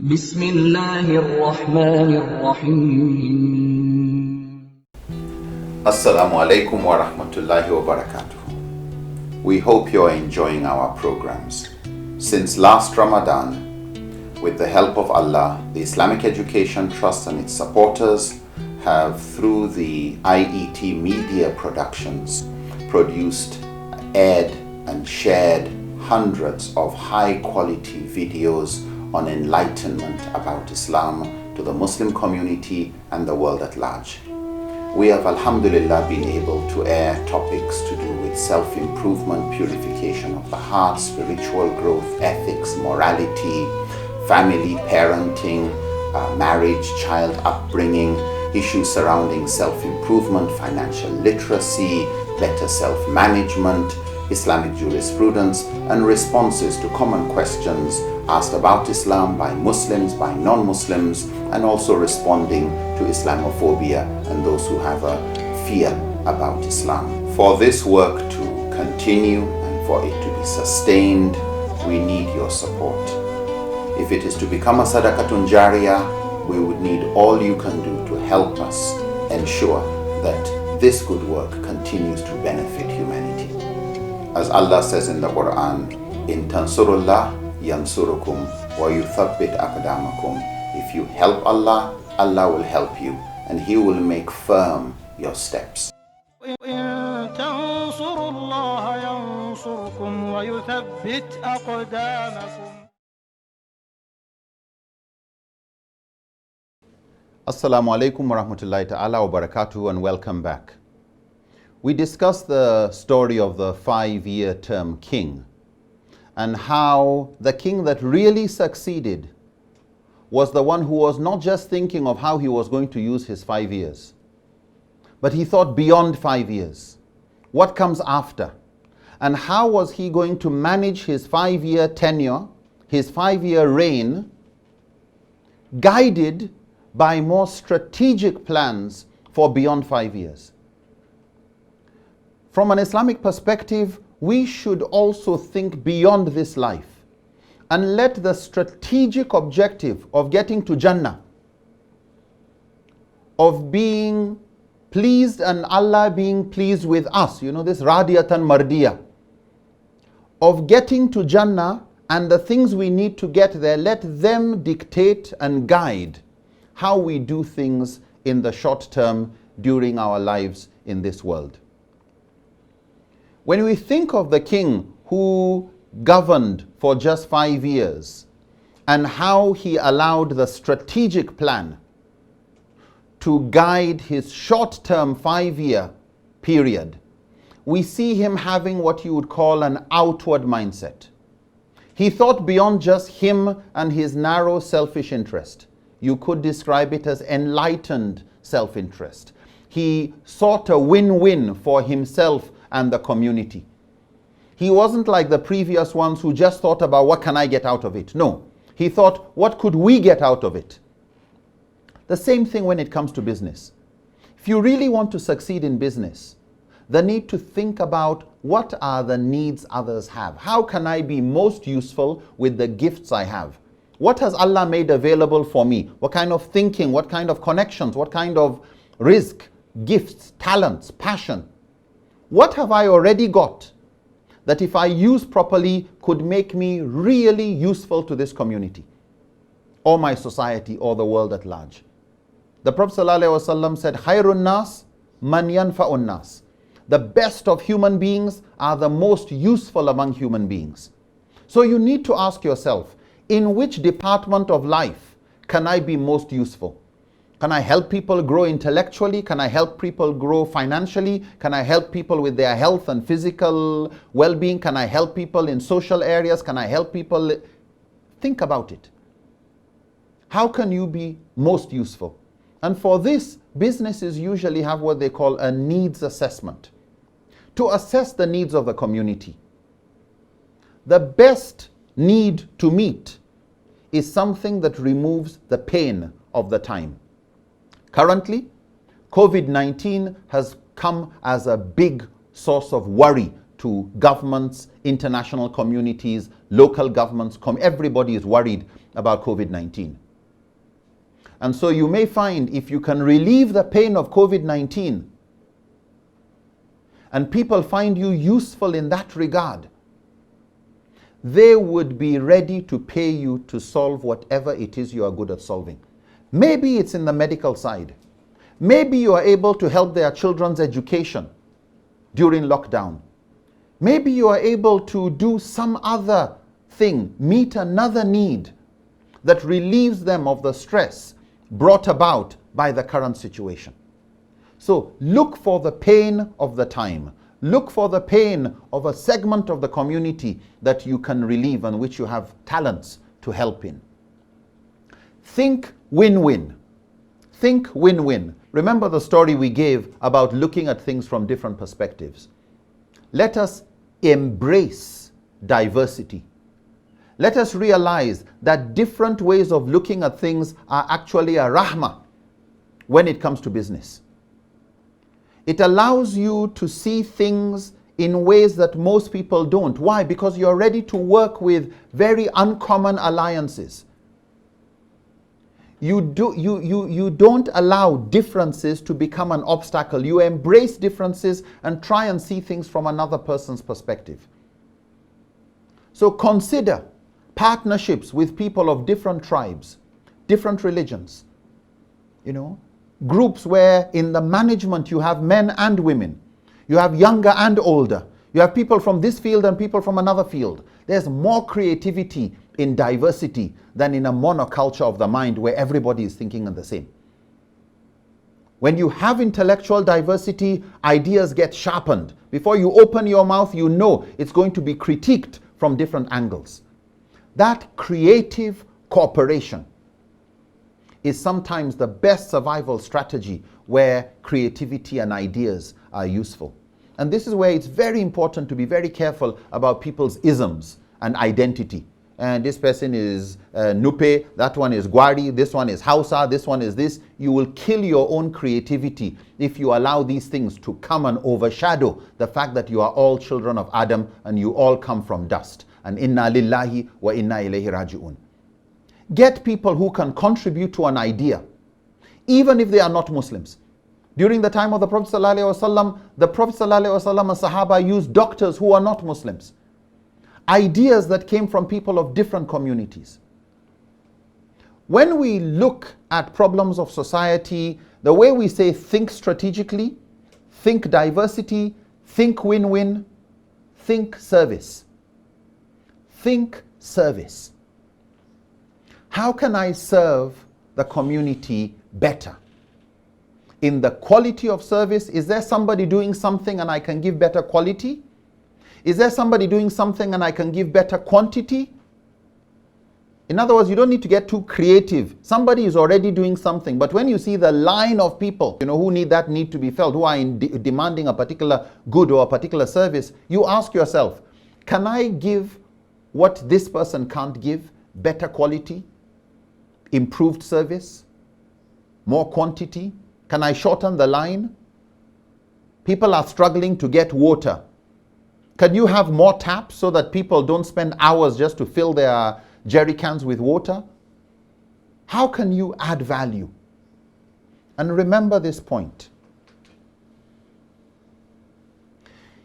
بسم الله الرحمن الرحيم. Assalamu alaikum wa rahmatullahi wa barakatuh. We hope you're enjoying our programs. Since last Ramadan, with the help of Allah, the Islamic Education Trust and its supporters have, through the IET Media Productions, produced, aired and shared hundreds of high-quality videos on enlightenment about Islam to the Muslim community and the world at large. We have, alhamdulillah, been able to air topics to do with self-improvement, purification of the heart, spiritual growth, ethics, morality, family, parenting, marriage, child upbringing, issues surrounding self-improvement, financial literacy, better self-management, Islamic jurisprudence, and responses to common questions asked about Islam by Muslims, by non-Muslims, and also responding to Islamophobia and those who have a fear about Islam. For this work to continue and for it to be sustained, we need your support. If it is to become a sadaqatun jariyah, we would need all you can do to help us ensure that this good work continues to benefit humanity. As Allah says in the Quran, in tansurullah yansurukum wa yuthabbit aqdamakum. If you help Allah, Allah will help you and He will make firm your steps. إن تنصروا الله ينصركم ويثبت أقدامكم. Assalamu alaikum wa rahmatullahi ta'ala wa barakatuh, and welcome back. We discussed the story of the 5-year term king and how the king that really succeeded was the one who was not just thinking of how he was going to use his 5 years, but he thought beyond 5 years. What comes after? And how was he going to manage his 5-year tenure, his 5-year reign, guided by more strategic plans for beyond 5 years? From an Islamic perspective, we should also think beyond this life and let the strategic objective of getting to Jannah, of being pleased and Allah being pleased with us, this radiyatan mardiya, of getting to Jannah and the things we need to get there, let them dictate and guide how we do things in the short term during our lives in this world. When we think of the king who governed for just 5 years and how he allowed the strategic plan to guide his short-term 5-year period, we see him having what you would call an outward mindset. He thought beyond just him and his narrow selfish interest. You could describe it as enlightened self-interest. He sought a win-win for himself and the community. He wasn't like the previous ones who just thought about what can I get out of it. No, he thought what could we get out of it. The same thing when it comes to business. If you really want to succeed in business, the need to think about what are the needs others have. How can I be most useful with the gifts I have? What has Allah made available for me? What kind of thinking, what kind of connections, what kind of rizq, gifts, talents, passion? What have I already got that if I use properly could make me really useful to this community or my society or the world at large? The Prophet ﷺ said, Khairun nas man yanfa'un nas. The best of human beings are the most useful among human beings. So you need to ask yourself, in which department of life can I be most useful? Can I help people grow intellectually? Can I help people grow financially? Can I help people with their health and physical well-being? Can I help people in social areas? Can I help people? Think about it. How can you be most useful? And for this, businesses usually have what they call a needs assessment to assess the needs of the community. The best need to meet is something that removes the pain of the time. Currently, COVID-19 has come as a big source of worry to governments, international communities, local governments. Everybody is worried about COVID-19. And so you may find if you can relieve the pain of COVID-19 and people find you useful in that regard, they would be ready to pay you to solve whatever it is you are good at solving. Maybe it's in the medical side. Maybe you are able to help their children's education during lockdown. Maybe you are able to do some other thing, meet another need that relieves them of the stress brought about by the current situation. So look for the pain of the time. Look for the pain of a segment of the community that you can relieve and which you have talents to help in. Think win-win. Think win-win. Remember the story we gave about looking at things from different perspectives. Let us embrace diversity. Let us realize that different ways of looking at things are actually a rahmah when it comes to business. It allows you to see things in ways that most people don't. Why? Because you're ready to work with very uncommon alliances. You don't allow differences to become an obstacle. You embrace differences and try and see things from another person's perspective. So consider partnerships with people of different tribes, different religions, groups where in the management you have men and women, you have younger and older, you have people from this field and people from another field. There's more creativity in diversity than in a monoculture of the mind where everybody is thinking the same. When you have intellectual diversity, ideas get sharpened. Before you open your mouth, you know it's going to be critiqued from different angles. That creative cooperation is sometimes the best survival strategy where creativity and ideas are useful. And this is where it's very important to be very careful about people's isms and identity. And this person is Nupe, that one is Gwari, this one is Hausa, this one is this. You will kill your own creativity if you allow these things to come and overshadow the fact that you are all children of Adam and you all come from dust. And inna lillahi wa inna ilayhi raji'un. Get people who can contribute to an idea, even if they are not Muslims. During the time of the Prophet ﷺ, the Prophet ﷺ and Sahaba used doctors who are not Muslims. Ideas that came from people of different communities. When we look at problems of society, the way we say think strategically, think diversity, think win-win, think service. Think service. How can I serve the community better? In the quality of service, is there somebody doing something and I can give better quality? Is there somebody doing something and I can give better quantity? In other words, you don't need to get too creative. Somebody is already doing something, but when you see the line of people, who need to be felt, who are demanding a particular good or a particular service, you ask yourself, can I give what this person can't give? Better quality, improved service, more quantity? Can I shorten the line? People are struggling to get water. Can you have more taps so that people don't spend hours just to fill their jerry cans with water? How can you add value? And remember this point.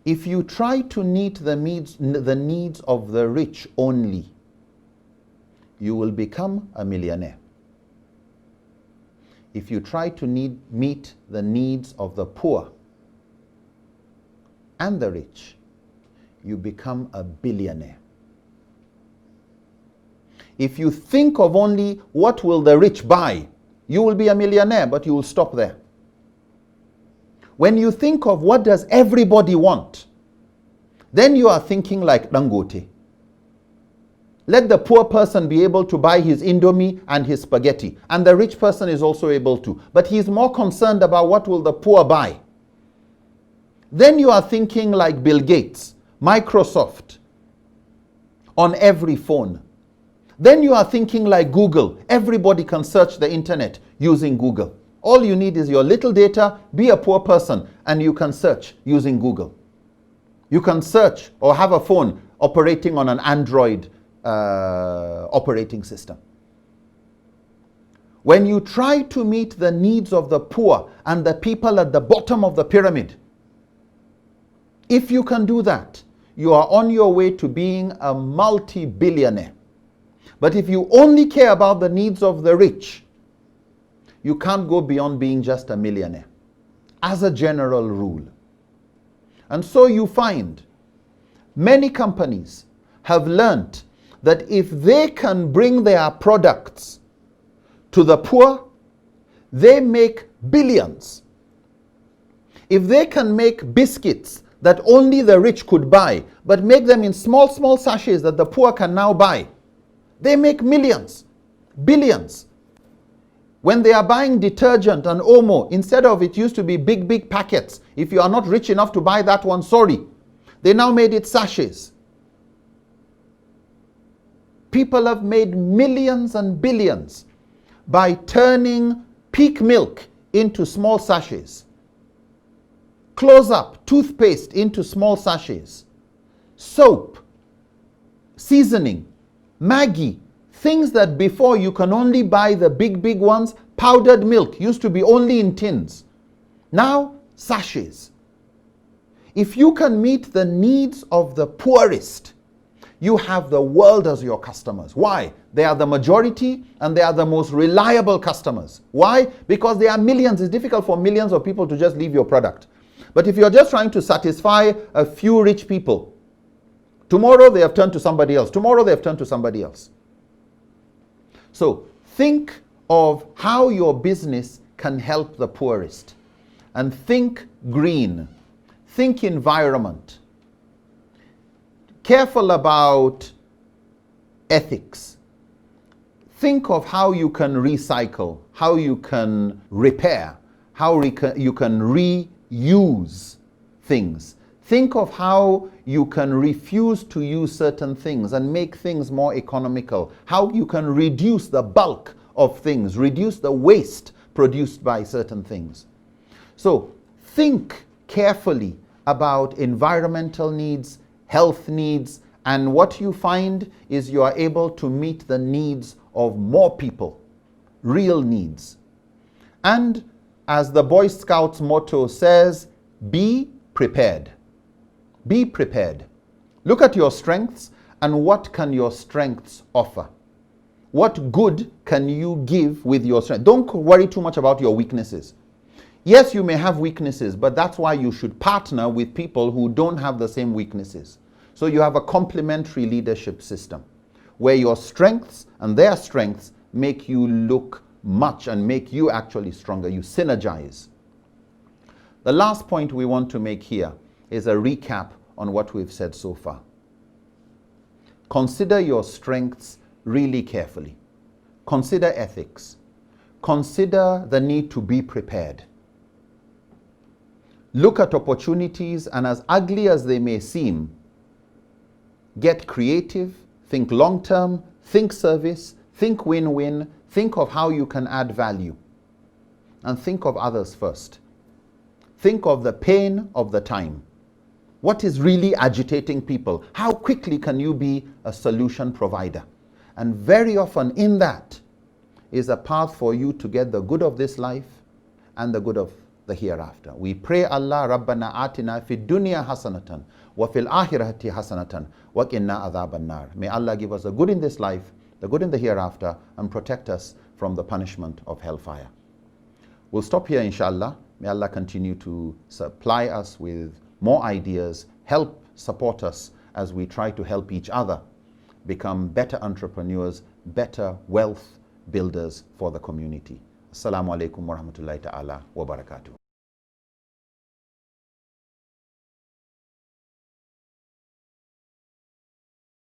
If you try to meet the needs of the rich only, you will become a millionaire. If you try to meet the needs of the poor and the rich, you become a billionaire. If you think of only what will the rich buy, you will be a millionaire, but you will stop there. When you think of what does everybody want, then you are thinking like Dangote. Let the poor person be able to buy his Indomie and his spaghetti, and the rich person is also able to, but he is more concerned about what will the poor buy. Then you are thinking like Bill Gates, Microsoft, on every phone. Then you are thinking like Google. Everybody can search the internet using Google. All you need is your little data, be a poor person, and you can search using Google. You can search or have a phone operating on an Android operating system. When you try to meet the needs of the poor and the people at the bottom of the pyramid, if you can do that, you are on your way to being a multi-billionaire. But if you only care about the needs of the rich, you can't go beyond being just a millionaire, as a general rule. And so you find many companies have learnt that if they can bring their products to the poor, they make billions. If they can make biscuits that only the rich could buy, but make them in small, small sachets that the poor can now buy, they make millions, billions. When they are buying detergent and Omo, instead of it used to be big, big packets. If you are not rich enough to buy that one, sorry. They now made it sachets. People have made millions and billions by turning Peak milk into small sachets. Close-up toothpaste into small sachets. Soap, seasoning, Maggi, things that before you can only buy the big, big ones. Powdered milk used to be only in tins. Now, sachets. If you can meet the needs of the poorest, you have the world as your customers. Why? They are the majority and they are the most reliable customers. Why? Because they are millions. It's difficult for millions of people to just leave your product. But if you're just trying to satisfy a few rich people, tomorrow they have turned to somebody else. Tomorrow they have turned to somebody else. So think of how your business can help the poorest. And think green. Think environment. Careful about ethics. Think of how you can recycle, how you can repair, how you can reuse things. Think of how you can refuse to use certain things and make things more economical. How you can reduce the bulk of things, reduce the waste produced by certain things. So think carefully about environmental needs, health needs, and what you find is you are able to meet the needs of more people, real needs. And as the Boy Scouts motto says, be prepared. Be prepared. Look at your strengths and what can your strengths offer? What good can you give with your strength? Don't worry too much about your weaknesses. Yes, you may have weaknesses, but that's why you should partner with people who don't have the same weaknesses. So you have a complementary leadership system where your strengths and their strengths make you look much and make you actually stronger. You synergize. The last point we want to make here is a recap on what we've said so far. Consider your strengths really carefully. Consider ethics. Consider the need to be prepared. Look at opportunities, and as ugly as they may seem, get creative, think long-term, think service, think win-win, think of how you can add value, and think of others first. Think of the pain of the time. What is really agitating people? How quickly can you be a solution provider? And very often in that is a path for you to get the good of this life and the good of the hereafter. We pray Allah, Rabbana atina fid dunya hasanatan wa fil akhirati hasanatan wa qina adhaban nar. May Allah give us the good in this life, the good in the hereafter, and protect us from the punishment of hellfire. We'll stop here, inshallah. May Allah continue to supply us with more ideas, help support us as we try to help each other become better entrepreneurs, better wealth builders for the community. Assalamu alaikum wa rahmatullahi ta'ala wa barakatuh.